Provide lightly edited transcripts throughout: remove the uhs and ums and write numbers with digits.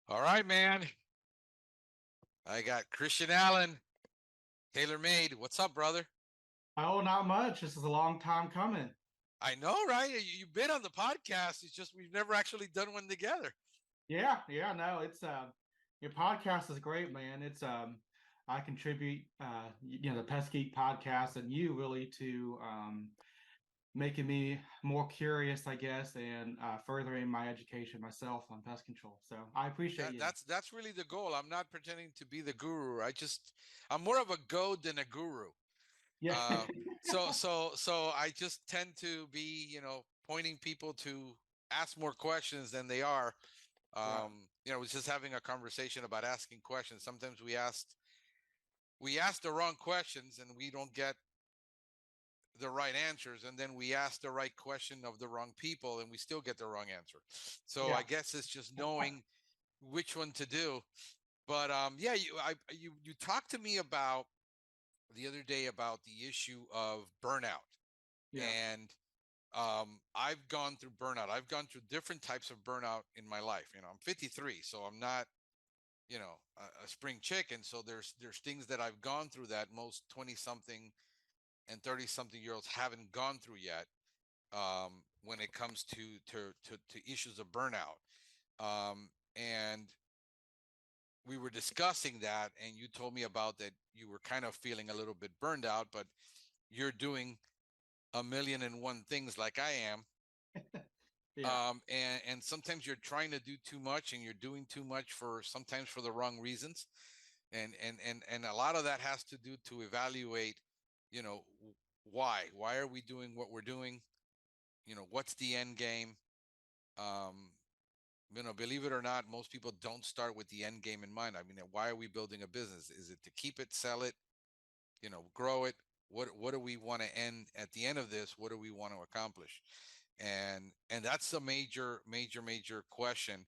All right, man. I got Christian Allen, tailor made. What's up, brother? Oh, not much. This is a long time coming. I know, right? You've been on the podcast. It's just we've never actually done one together. Yeah, no, it's your podcast is great, man. It's I contribute the Pestgeek Podcast and you really to making me more curious, I guess, and furthering my education myself on pest control. So I appreciate That, you. that's that's really the goal. I'm not pretending to be the guru. I'm more of a goat than a guru. Yeah. Uh, so I just tend to be, pointing people to ask more questions than they are. Right. I was just having a conversation about asking questions. Sometimes we ask the wrong questions and we don't get the right answers, and then we ask the right question of the wrong people and we still get the wrong answer. So Yeah. I guess it's just knowing which one to do. But yeah, you talked to me about the other day about the issue of burnout. Yeah. And I've gone through burnout. I've gone through different types of burnout in my life. I'm 53, so I'm not, a spring chicken. So there's things that I've gone through that most 20 something and 30 something year olds haven't gone through yet, when it comes to issues of burnout. And we were discussing that, and you told me about that you were kind of feeling a little bit burned out, but you're doing a million and one things like I am. Yeah. And sometimes you're trying to do too much, and you're doing too much for sometimes for the wrong reasons. And a lot of that has to do to evaluate, you know, why are we doing what we're doing? What's the end game? Um, believe it or not, most people don't start with the end game in mind. I mean, why are we building a business? Is it to keep it, sell it, grow it? What do we want to end at the end of this? What do we want to accomplish? And that's a major question.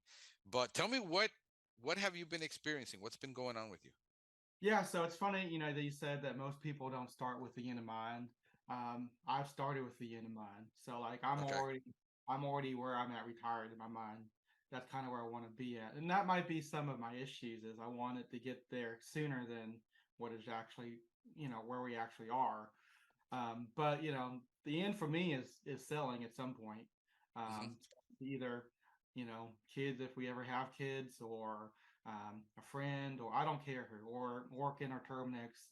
But tell me, what have you been experiencing? What's been going on with you? Yeah, so it's funny, that you said that most people don't start with the end in mind. I've started with the end in mind. So like Okay. I'm already where I'm at retired in my mind. That's kind of where I want to be at. And that might be some of my issues is I wanted to get there sooner than what is actually, where we actually are. But the end for me is selling at some point. Hmm. Either kids if we ever have kids, or a friend, or I don't care who, or working or Terminix.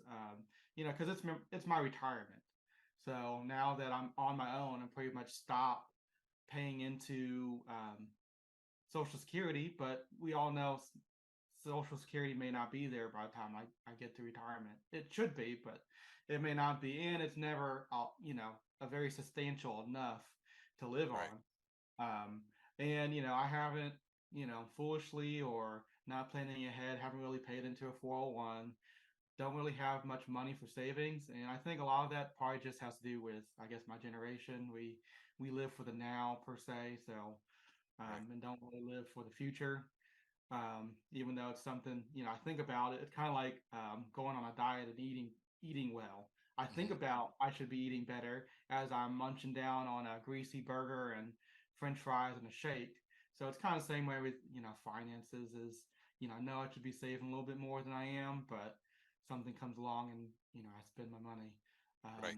Because it's my retirement. So now that I'm on my own, I'm pretty much stopped paying into Social Security. But we all know Social Security may not be there by the time I get to retirement. It should be, but it may not be, and it's never, a very substantial enough to live Right. on. And I haven't, foolishly or not planning ahead, haven't really paid into a 401. Don't really have much money for savings, and I think a lot of that probably just has to do with, I guess, my generation. We live for the now per se, so Right. and don't really live for the future. Even though it's something, I think about it. It's kind of like going on a diet and eating well. I think Hmm. about I should be eating better as I'm munching down on a greasy burger and French fries and a shake. So it's kind of the same way with finances. Is I know I should be saving a little bit more than I am, but something comes along and I spend my money. Right.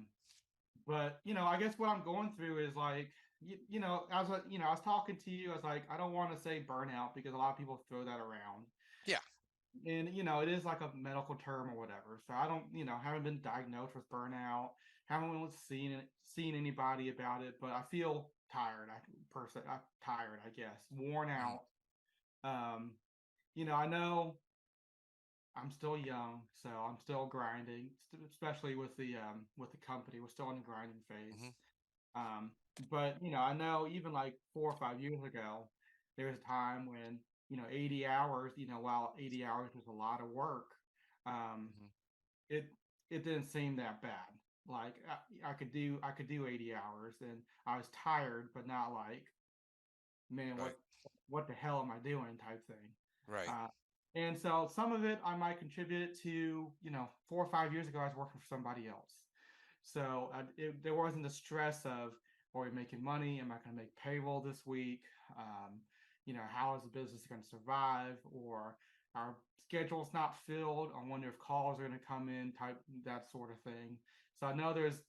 But I guess what I'm going through is like, I was talking to you. I was like, I don't want to say burnout because a lot of people throw that around, Yeah. and it is like a medical term or whatever. So I don't, haven't been diagnosed with burnout, haven't really seen anybody about it, but I feel tired. I'm tired, I guess, worn Hmm. out. Um, I know I'm still young, so I'm still grinding, especially with the company. We're still in the grinding phase. Hmm. Um, but I know even like 4 or 5 years ago, there was a time when 80 hours. While 80 hours was a lot of work, um, Hmm. it it didn't seem that bad. Like I could do 80 hours, and I was tired, but not like, man, Right. what the hell am I doing type thing. Right. Uh, and so some of it I might contribute it to, 4 or 5 years ago I was working for somebody else. So there wasn't the stress of, are we making money? Am I going to make payroll this week? how is the business going to survive, or our schedule's not filled. I wonder if calls are going to come in, type that sort of thing. So I know there's,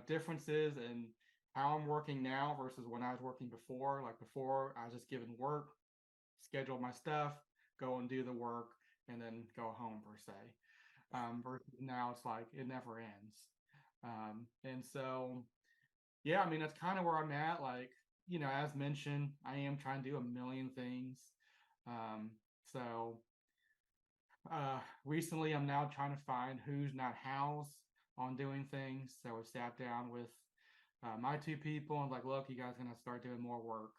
differences in how I'm working now versus when I was working before. Like before, I was just given work, schedule my stuff, go and do the work, and then go home per se. Versus now it's like it never ends. And so, yeah, I mean, that's kind of where I'm at. Like, as mentioned, I am trying to do a million things. Um, so recently, I'm now trying to find who's not house on doing things. So we sat down with my two people and like, look, you guys are gonna start doing more work,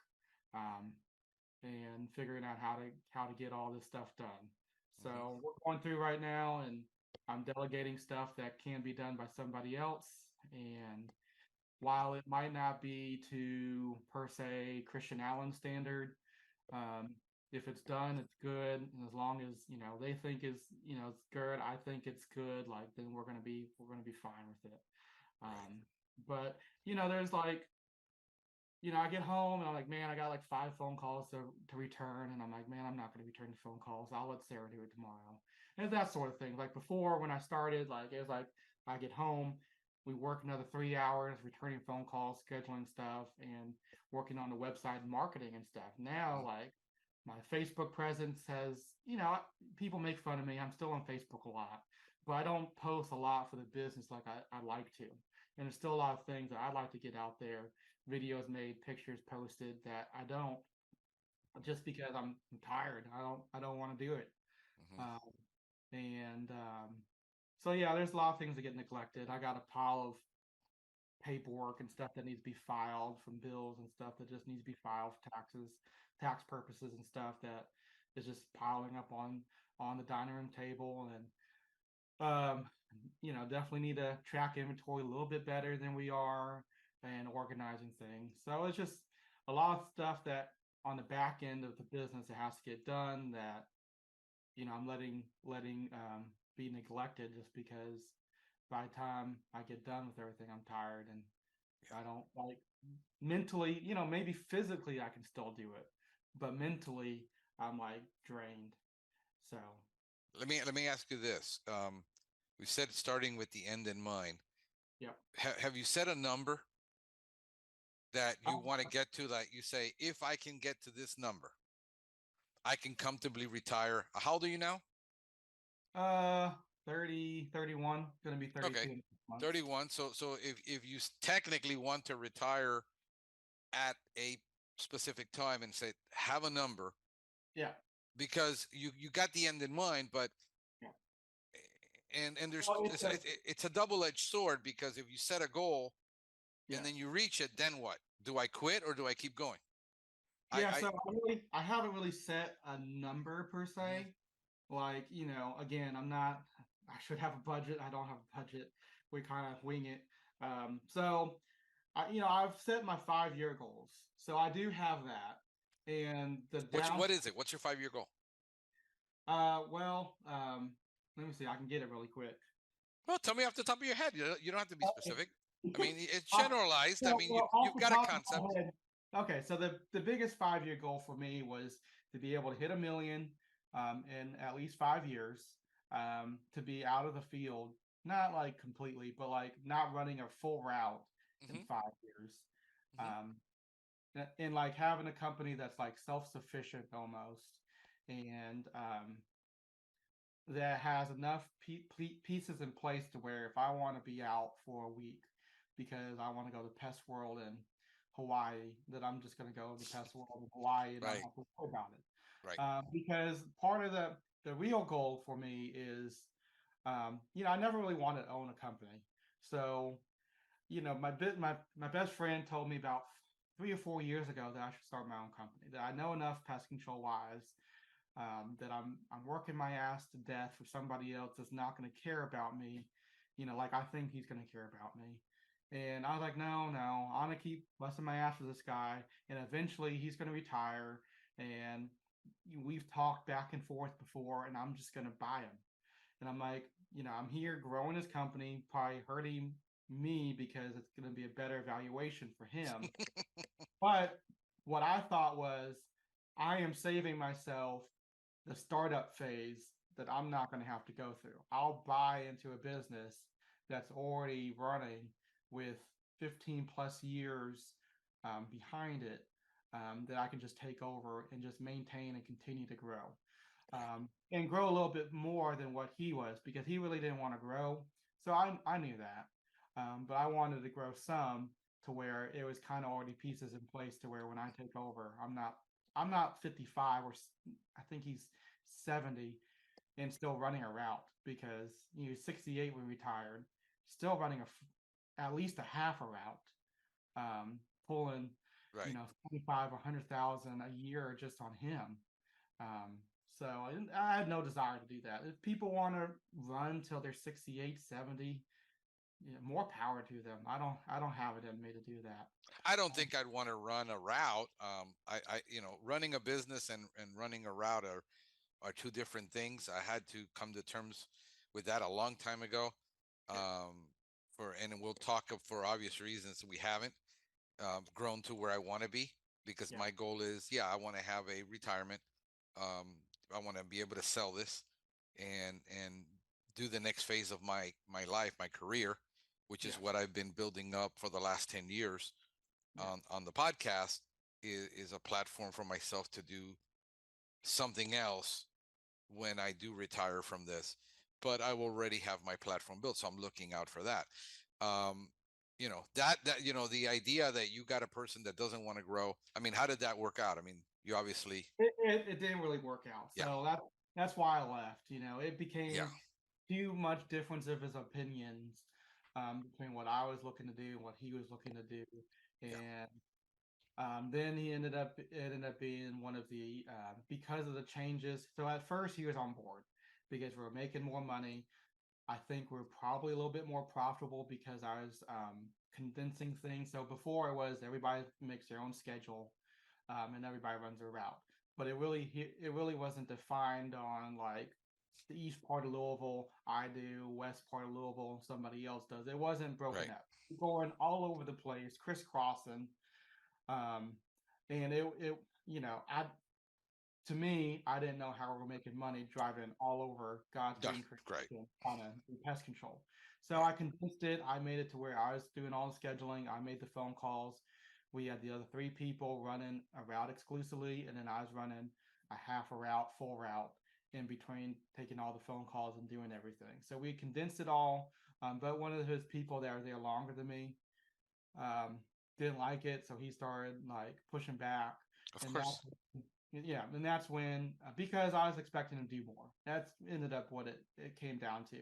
um, and figuring out how to get all this stuff done. Mm-hmm. So we're going through right now, and I'm delegating stuff that can be done by somebody else. And while it might not be to per se Christian Allen standard, um, if it's done, it's good, and as long as they think it's good, I think it's good. Like then we're gonna be fine with it. Right. Um, but there's like I get home and I'm like, man, I got like 5 phone calls to return, and I'm like, man, I'm not gonna return the phone calls. I'll let Sarah do it tomorrow, and that sort of thing. Like before, when I started, like it was like I get home, we work another 3 hours returning phone calls, scheduling stuff, and working on the website and marketing and stuff. Now, Mm-hmm. like my Facebook presence has, people make fun of me. I'm still on Facebook a lot, but I don't post a lot for the business like I like to. And there's still a lot of things that I'd like to get out there, videos made, pictures posted that I don't, just because I'm tired. I don't want to do it. Mm-hmm. Um, and so yeah, there's a lot of things that get neglected. I got a pile of paperwork and stuff that needs to be filed from bills and stuff that just needs to be filed for taxes, tax purposes and stuff that is just piling up on the dining room table. And definitely need to track inventory a little bit better than we are, and organizing things. So it's just a lot of stuff that on the back end of the business that has to get done that I'm letting be neglected, just because by the time I get done with everything, I'm tired, and Yeah. I don't like mentally, maybe physically I can still do it, but mentally I'm like drained. So, Let me ask you this. We said starting with the end in mind. yeah. Have you set a number that you Um, want to get to, that you say, if I can get to this number, I can comfortably retire? How old are you now? uh, 30, 31, gonna be Okay, 32 in months. 31. So if you technically want to retire at a specific time and say, have a number, Yeah, because you got the end in mind, but yeah. and there's Well, it's a it's a double-edged sword, because if you set a goal and yes. then you reach it, then what? Do I quit or do I keep going? Yeah, I so I haven't really set a number per Mhm. se. Like, again, I should have a budget. I don't have a budget. We kind of wing it. So I've set my 5-year goals. So I do have that. And the What downside, is it? What's your 5-year goal? well, let me see. I can get it really quick. Well, tell me off the top of your head. You don't have to be Okay. specific. I mean, it's Uh, generalized. I mean, well, off you've the got a top of concept. my head, okay. So the biggest 5-year goal for me was to be able to hit a million in at least 5 years, to be out of the field, not like completely, but like not running a full route in Hmm. 5 years. Hmm. Um, and like having a company that's like self-sufficient almost, and that has enough pieces in place to where if I want to be out for a week because I want to go to Pest World in Hawaii, that I'm just going to go to Pest World in Hawaii and not Right. have to worry about it. Right. Because part of the real goal for me is, I never really wanted to own a company. So, my best friend told me about 3 or 4 years ago that I should start my own company. That I know enough pest control wise, that I'm working my ass to death for somebody else that's not going to care about me, like I think he's going to care about me. And I was like, no, no, I'm gonna keep busting my ass for this guy, and eventually he's going to retire. And we've talked back and forth before, and I'm just going to buy him. And I'm like, I'm here growing his company, probably hurting me because it's going to be a better valuation for him. But what I thought was, I am saving myself the startup phase that I'm not going to have to go through. I'll buy into a business that's already running with 15 plus years behind it, that I can just take over and just maintain and continue to grow, and grow a little bit more than what he was, because he really didn't want to grow. So I knew that, but I wanted to grow some to where it was kind of already pieces in place to where when I take over, I'm not 55, or I think he's 70 and still running a route, because he was 68 when retired, still running at least a half a route, pulling, Right. 25, 100,000 a year just on him. Um, so I had no desire to do that. If people want to run till they're 68, 70, more power to them. I don't have it in me to do that. I don't Um, think I'd want to run a route. Running a business and running a route are two different things. I had to come to terms with that a long time ago. yeah, And we'll talk for obvious reasons. We haven't grown to where I want to be, because yeah, my goal is, yeah, I want to have a retirement. Um, I want to be able to sell this and do the next phase of my life, my career, which is yeah, what I've been building up for the last 10 years yeah, on the podcast, is a platform for myself to do something else when I do retire from this. But I already have my platform built, so I'm looking out for that. Um, the idea that you got a person that doesn't want to grow. I mean, how did that work out? I mean, you obviously, it didn't really work out. yeah, So that's why I left. It yeah, became too much difference of his opinions, between what I was looking to do and what he was looking to do, yeah, and then it ended up being one of the, because of the changes. So at first he was on board because we were making more money. I think we're probably a little bit more profitable because I was, condensing things. So before it was everybody makes their own schedule, and everybody runs their route. But it really wasn't defined on like the east part of Louisville I do, west part of Louisville somebody else does. It wasn't broken right, up. Going all over the place, crisscrossing, um, and I to me, I didn't know how we were making money driving all over God's yeah, green right, creation on a pest control. So right, I condensed it. I made it to where I was doing all the scheduling. I made the phone calls. We had the other three people running a route exclusively, and then I was running a half a route, full route in between, taking all the phone calls and doing everything. So we condensed it all. But one of his people that were there longer than me, um, didn't like it, so he started like pushing back, of and course, that's when, because I was expecting him to do more. That's ended up what it came down to.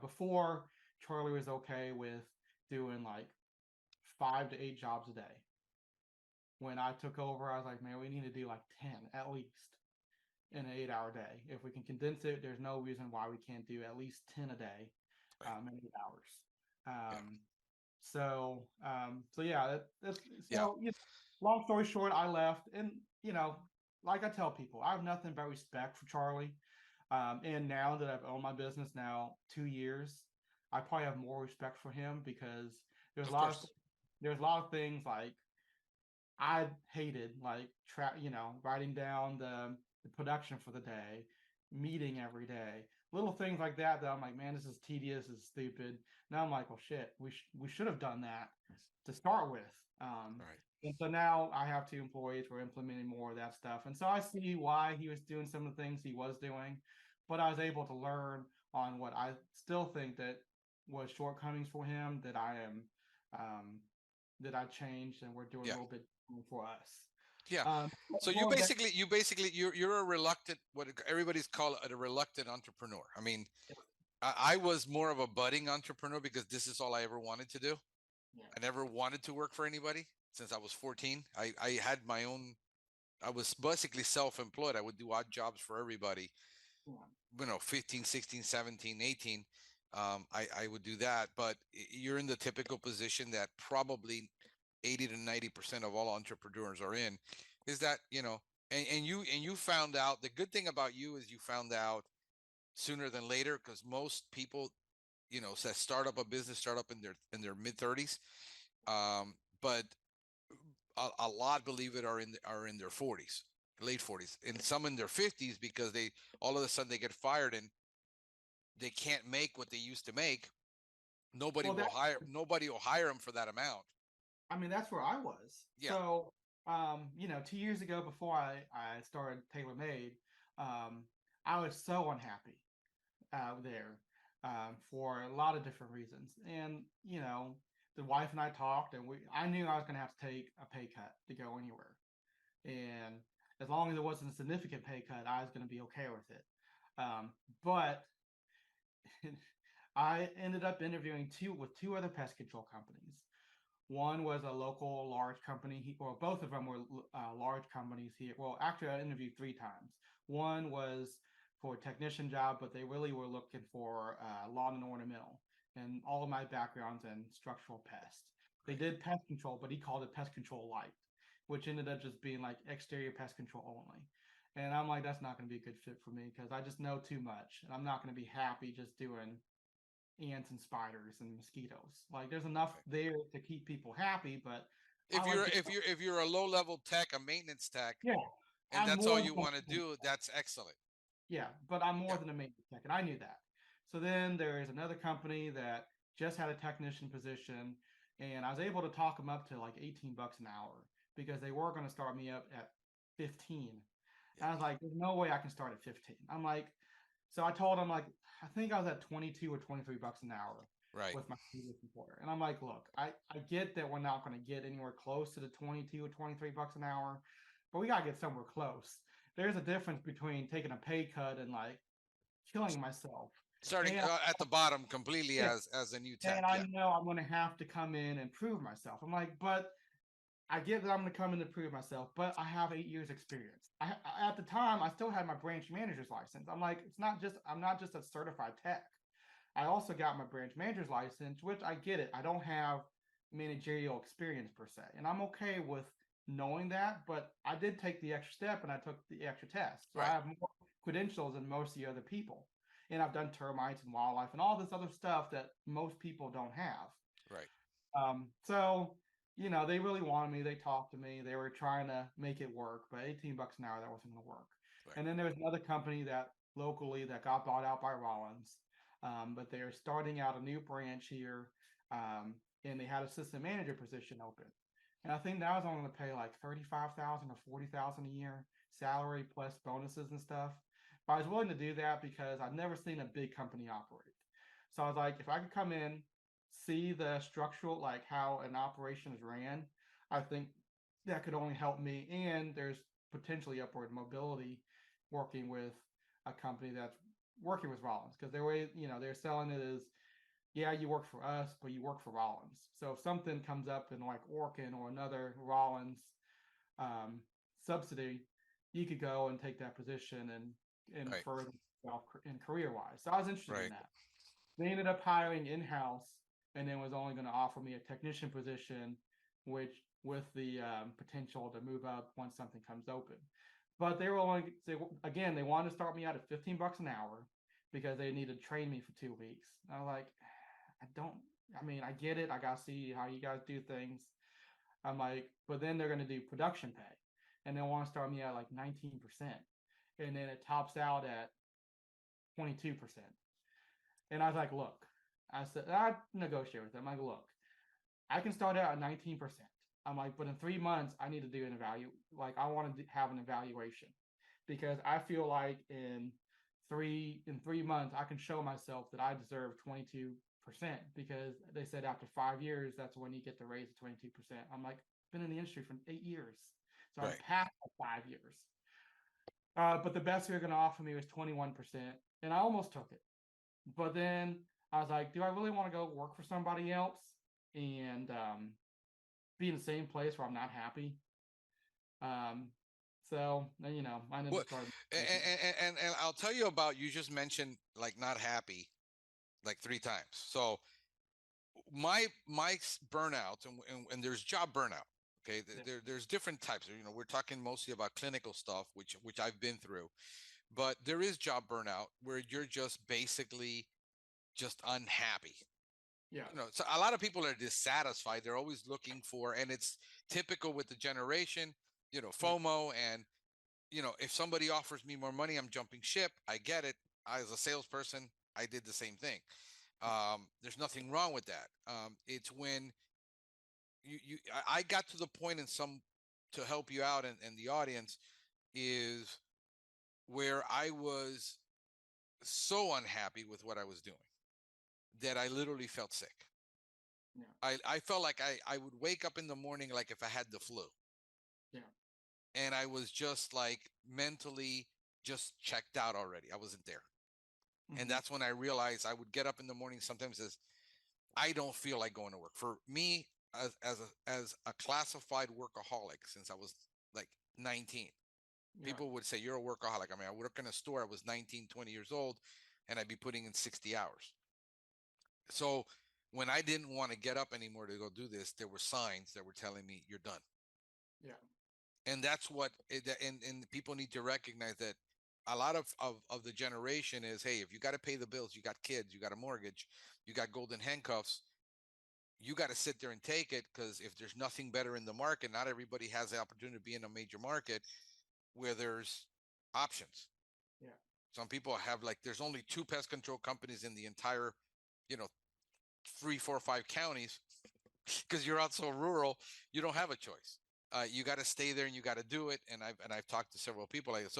Before, Charlie was okay with doing like 5 to 8 jobs a day. When I took over, I was like, man, we need to do like 10 at least in an 8 hour day. If we can condense it, there's no reason why we can't do at least 10 a day, right, in 8 hours. yeah, So yeah, that's yeah, so. Long story short, I left, and like I tell people, I have nothing but respect for Charlie. And now that I've owned my business now 2 years, I probably have more respect for him, because there's a of lot of course, there's a lot of things like I hated, like writing down the production for the day, meeting every day, little things like that. That I'm like, man, this is tedious, this is stupid. Now I'm like, well, shit, we should have done that to start with. right, And so now I have 2 employees. We're implementing more of that stuff, and so I see why he was doing some of the things he was doing, but I was able to learn on what I still think that was shortcomings for him, um, that I changed, and we're doing a yeah, little bit for us. yeah. Um, So Going back, you're a reluctant, what everybody's called a reluctant entrepreneur. I mean, I was more of a budding entrepreneur because this is all I ever wanted to do. yeah, I never wanted to work for anybody since I was 14. I had my own, I was basically self-employed. I would do odd jobs for everybody, yeah, 15, 16, 17, 18. I would do that, but you're in the typical position that probably 80 to 90% of all entrepreneurs are in, is that, and you found out, the good thing about you is you found out sooner than later, because most people, that start up in their mid 30s. But a lot, believe it, are in their 40s. late 40s, and some in their 50s because they all of a sudden they get fired and they can't make what they used to make. Well, that Nobody will hire them for that amount. I mean, that's where I was. Yeah. So, 2 years ago, before I started TaylorMade, um, I was so unhappy there for a lot of different reasons. And, the wife and I talked, and I knew I was going to have to take a pay cut to go anywhere. And as long as it wasn't a significant pay cut, I was going to be okay with it. But I ended up interviewing with two other pest control companies. One was a local large company, or both of them were large companies here. Well, actually, I interviewed three times. One was for a technician job, but they really were looking for lawn and ornamental. And all of my background's in structural pest. They Right. did pest control, but he called it pest control light, which ended up just being like exterior pest control only. And I'm like, that's not going to be a good fit for me because I just know too much. And I'm not going to be happy just doing ants and spiders and mosquitoes. Like there's enough Right. there to keep people happy, but I If like you're to, if you're if you're a low level tech, a maintenance tech, yeah, and I'm that's all more you than want to do, that's excellent. yeah, but I'm Yeah. more than a maintenance tech, and I knew that. So then there is another company that just had a technician position, and I was able to talk them up to like $18 an hour because they were going to start me up at 15. Yeah. And I was like, there's no way I can start at 15. I'm like, so I told him like I think I was at 22 or $23 an hour Right. with my previous employer. And I'm like, look, I get that we're not going to get anywhere close to the 22 or $23 an hour, but we got to get somewhere close. There's a difference between taking a pay cut and like killing myself. Starting And at the bottom completely yeah, as a new tech. and I Yeah. know I'm going to have to come in and prove myself. I'm like, but I get that I'm going to come in and prove myself, but I have 8 years experience. At the time, I still had my branch manager's license. I'm like, I'm not just a certified tech. I also got my branch manager's license, which I get it. I don't have managerial experience per se, and I'm okay with knowing that. But I did take the extra step and I took the extra test, so I Right. have more credentials than most of the other people. And I've done termites and wildlife and all this other stuff that most people don't have. Right. So they really wanted me. They talked to me. They were trying to make it work, but $18 an hour that wasn't going to work. Right. And then there was another company that locally that got bought out by Rollins, but they're starting out a new branch here, and they had a assistant manager position open. And I think that was only going to pay like 35,000 or 40,000 a year salary plus bonuses and stuff. But I was willing to do that because I've never seen a big company operate. So I was like, if I could come in, see the structural, like how an operation is ran, I think that could only help me. And there's potentially upward mobility working with a company that's working with Rollins because their way, they're selling it as, yeah, you work for us, but you work for Rollins. So if something comes up in like Orkin or another Rollins um, subsidy, you could go and take that position and Right. further yourself in career wise. So I was interested in Right. that. They ended up hiring in house, and then was only going to offer me a technician position, which with the potential to move up once something comes open. But they wanted to start me out at $15 an hour because they needed to train me for 2 weeks. I was like, I don't. I mean, I get it. I gotta see how you guys do things. I'm like, but then they're gonna do production pay, and they want to start me at like 19%, and then it tops out at 22%. And I was like, look, I said, I negotiate with them. I'm like, look, I can start out at 19%. I'm like, but in 3 months, I need to do an like I want to have an evaluation because I feel like in 3 months, I can show myself that I deserve 22% because they said after 5 years, that's when you get to raise to 22%. I'm like, been in the industry for 8 years. So I'm Right. past 5 years. But the best they're going to offer me was 21%. And I almost took it. But then I was like, do I really want to go work for somebody else and be in the same place where I'm not happy? Um, so I ended up What? starting. And I'll tell you about. You just mentioned like not happy like three times. So my burnout and there's job burnout. Okay, Yeah, there's different types. We're talking mostly about clinical stuff, which I've been through, but there is job burnout where you're just basically just unhappy. yeah, So a lot of people are dissatisfied. They're always looking for, and it's typical with the generation, yeah, FOMO and if somebody offers me more money, I'm jumping ship. I get it. As a salesperson, I did the same thing. There's nothing wrong with that. It's when I got to the point in some to help you out and the audience is where I was so unhappy with what I was doing that I literally felt sick. Yeah. I felt like I would wake up in the morning like if I had the flu. Yeah. And I was just like mentally just checked out already. I wasn't there. And Mm-hmm. that's when I realized I would get up in the morning sometimes as I don't feel like going to work. For me, as a classified workaholic since I was like 19, Yeah. people would say you're a workaholic. I mean, I work in a store. I was 19, 20 years old, and I'd be putting in 60 hours. So when I didn't want to get up anymore to go do this, there were signs that were telling me you're done. Yeah. And that's what and people need to recognize that a lot of the generation is, hey, if you got to pay the bills, you got kids, you got a mortgage, you got golden handcuffs, you got to sit there and take it, because if there's nothing better in the market, not everybody has the opportunity to be in a major market where there's options. Yeah. Some people have, like, there's only two pest control companies in the entire, you know 3, 4, 5 counties, because you're out so rural, you don't have a choice. You got to stay there and you got to do it. And I've talked to several people like that.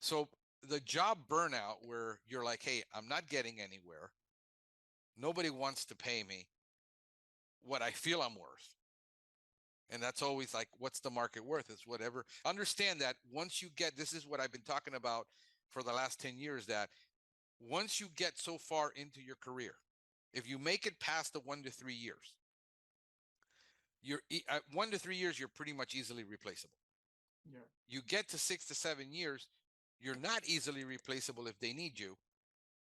So the job burnout where you're like, hey, I'm not getting anywhere. Nobody wants to pay me what I feel I'm worth. And that's always like, what's the market worth? It's whatever. Understand that once you get, this is what I've been talking about for the last 10 years, that once you get so far into your career, if you make it past the 1 to 3 years, you're at 1 to 3 years, you're pretty much easily replaceable. Yeah. You get to 6 to 7 years, you're not easily replaceable if they need you.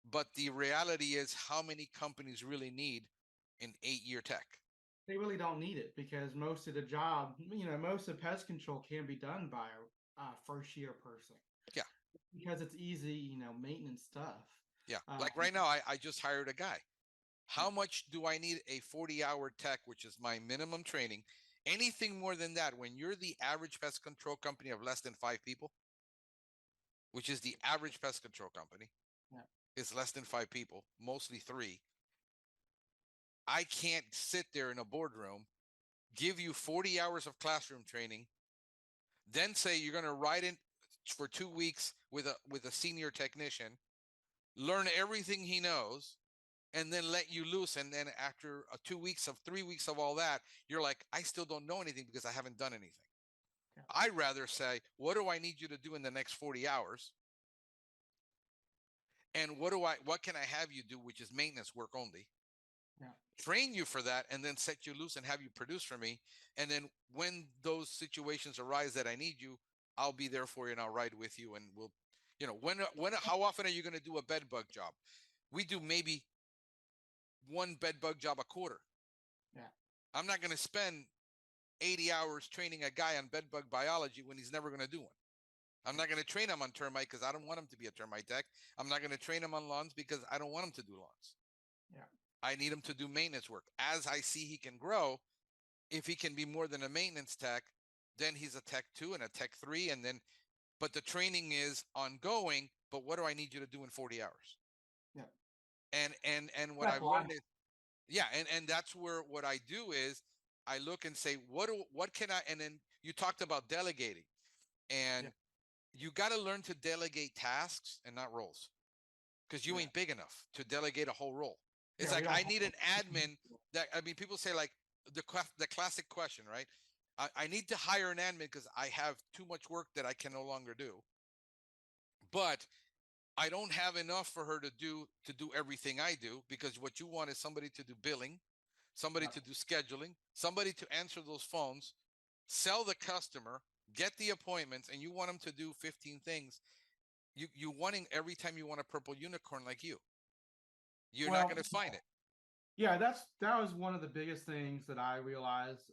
But the reality is, how many companies really need an 8 year tech? They really don't need it because most of the job, most of pest control can be done by a first year person Yeah. because it's easy, maintenance stuff. Yeah. Um, Like right now, I just hired a guy. yeah. How much do I need a 40-hour tech, which is my minimum training? Anything more than that, when you're the average pest control company of less than 5 people, which is the average pest control company, Yeah. is less than 5 people, mostly three. I can't sit there in a boardroom, give you 40 hours of classroom training, then say you're going to ride in for 2 weeks with a senior technician, learn everything he knows, and then let you loose. And then after 2 weeks of 3 weeks of all that, you're like, I still don't know anything because I haven't done anything. Yeah. I'd rather say, what do I need you to do in the next 40 hours? And what can I have you do, which is maintenance work only? Yeah. Train you for that, and then set you loose and have you produce for me. And then when those situations arise that I need you, I'll be there for you and I'll ride with you. And we'll, how often are you going to do a bed bug job? We do maybe one bed bug job a quarter. Yeah. I'm not going to spend 80 hours training a guy on bed bug biology when he's never going to do one. I'm not going to train him on termite because I don't want him to be a termite tech. I'm not going to train him on lawns because I don't want him to do lawns. Yeah. I need him to do maintenance work. As I see he can grow, if he can be more than a maintenance tech, then he's a tech 2 and a tech 3. And then, but the training is ongoing. But what do I need you to do in 40 hours? Yeah. And what That's I've life. learned is, yeah, and that's where what I do is I look and say, what can I, and then you talked about delegating, and Yeah. you got to learn to delegate tasks and not roles, because you Yeah. ain't big enough to delegate a whole role. It's Yeah. We like, don't I have need an admin. That, I mean, people say, like, the classic question, right? I need to hire an admin because I have too much work that I can no longer do. But I don't have enough for her to do everything I do, because what you want is somebody to do billing, somebody yeah. to do scheduling, somebody to answer those phones, sell the customer, get the appointments, and you want them to do 15 things. You wanting every time you want a purple unicorn like you're not going Well, to find it. yeah, that was one of the biggest things that I realized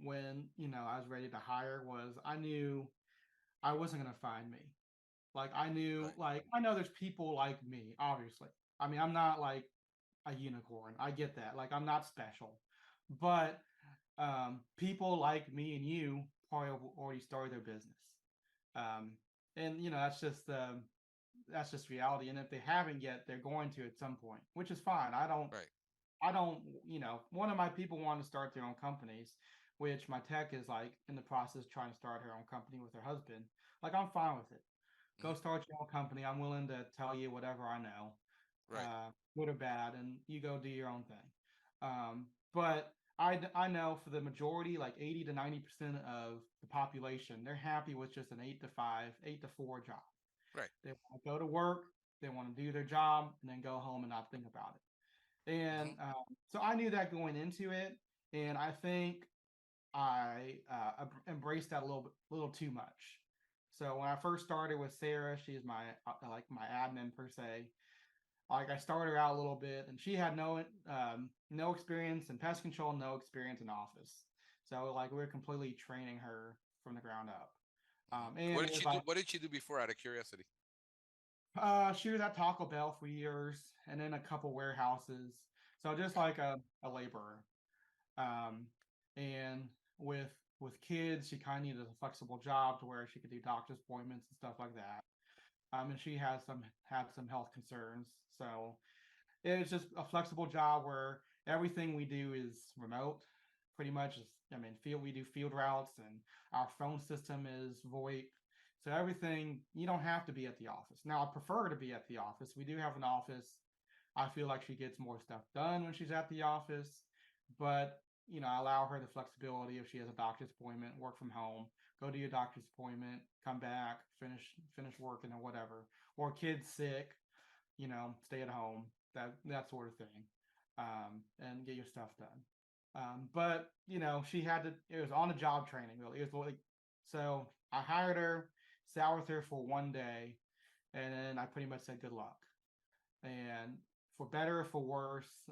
when I was ready to hire was I knew I wasn't going to find me. Like I knew, Right. like I know there's people like me, obviously. I mean, I'm not like a unicorn. I get that. Like I'm not special, but people like me and you probably already started their business. Um, and that's just reality. And if they haven't yet, they're going to at some point, which is fine. Right. I don't, one of my people want to start their own companies, which my tech is like in the process trying to start her own company with her husband. Like, I'm fine with it. Go Mhm. start your own company. I'm willing to tell you whatever I know, Right. good or bad, and you go do your own thing. But I know for the majority, like 80 to 90% of the population, they're happy with just an 8 to 5, 8 to 4 job. Right. They want to go to work, they want to do their job, and then go home and not think about it. And Mhm. so I knew that going into it, and I think I embraced that little too much. So when I first started with Sarah, she's my like my admin per se. Like, I started her out a little bit, and she had no experience in pest control, no experience in office. So like we're completely training her from the ground up. Mhm. What And did as she I do? What did she do before, out of curiosity? She was at Taco Bell for years, and then a couple warehouses. So just Okay. like a laborer. Um, and with with kids, she kind of needed a flexible job to where she could do doctor's appointments and stuff like that. And she had some health concerns, so it was just a flexible job where everything we do is remote, pretty much. I mean, we do field routes, and our phone system is VoIP. So everything, you don't have to be at the office. Now, I prefer to be at the office. We do have an office. I feel like she gets more stuff done when she's at the office, but I allow her the flexibility if she has a doctor's appointment, work from home, go to your doctor's appointment, come back, finish working or whatever. Or kid's sick, stay at home, that sort of thing, and get your stuff done. But she had to. It was on the job training, really. It was like, so I hired her, sat with her for one day, and then I pretty much said good luck. And for better or for worse,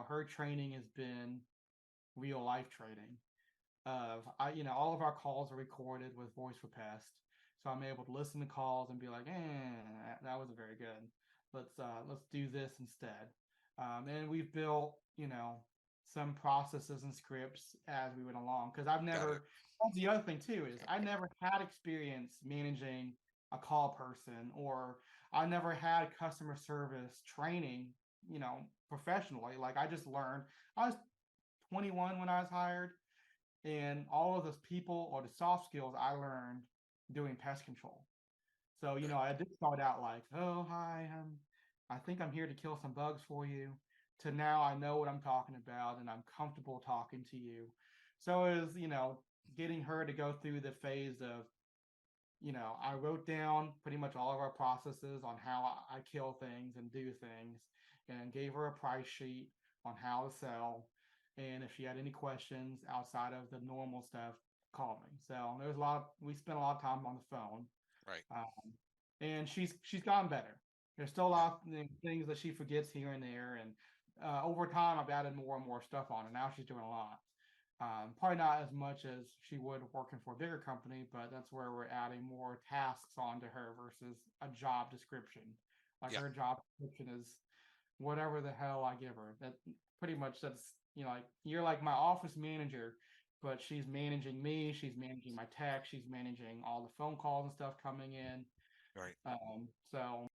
her training has been real life training. All of our calls are recorded with Voice for Pest, so I'm able to listen to calls and be like, that wasn't very good. Let's do this instead. And we've built, some processes and scripts as we went along, because I've Got it. never. That's the other thing too, is I never had experience managing a call person, or I never had customer service training, professionally. Like, I just learned. I was 21 when I was hired, and all of those people or the soft skills I learned doing pest control. So, Right. I did start out like, oh, hi, I think I'm here to kill some bugs for you, to now I know what I'm talking about and I'm comfortable talking to you. So it was, getting her to go through the phase of, I wrote down pretty much all of our processes on how I kill things and do things, and gave her a price sheet on how to sell. And if she had any questions outside of the normal stuff, call me. So we spent a lot of time on the phone, Right. and she's gotten better. There's still a Yeah. lot of things that she forgets here and there, and over time I've added more and more stuff on, and now she's doing a lot. Probably not as much as she would working for a bigger company, but that's where we're adding more tasks onto her versus a job description. Like, Yeah. her job description is whatever the hell I give her. That pretty much, that's, like, you're like my office manager, but she's managing me. She's managing my tech. She's managing all the phone calls and stuff coming in. Right. So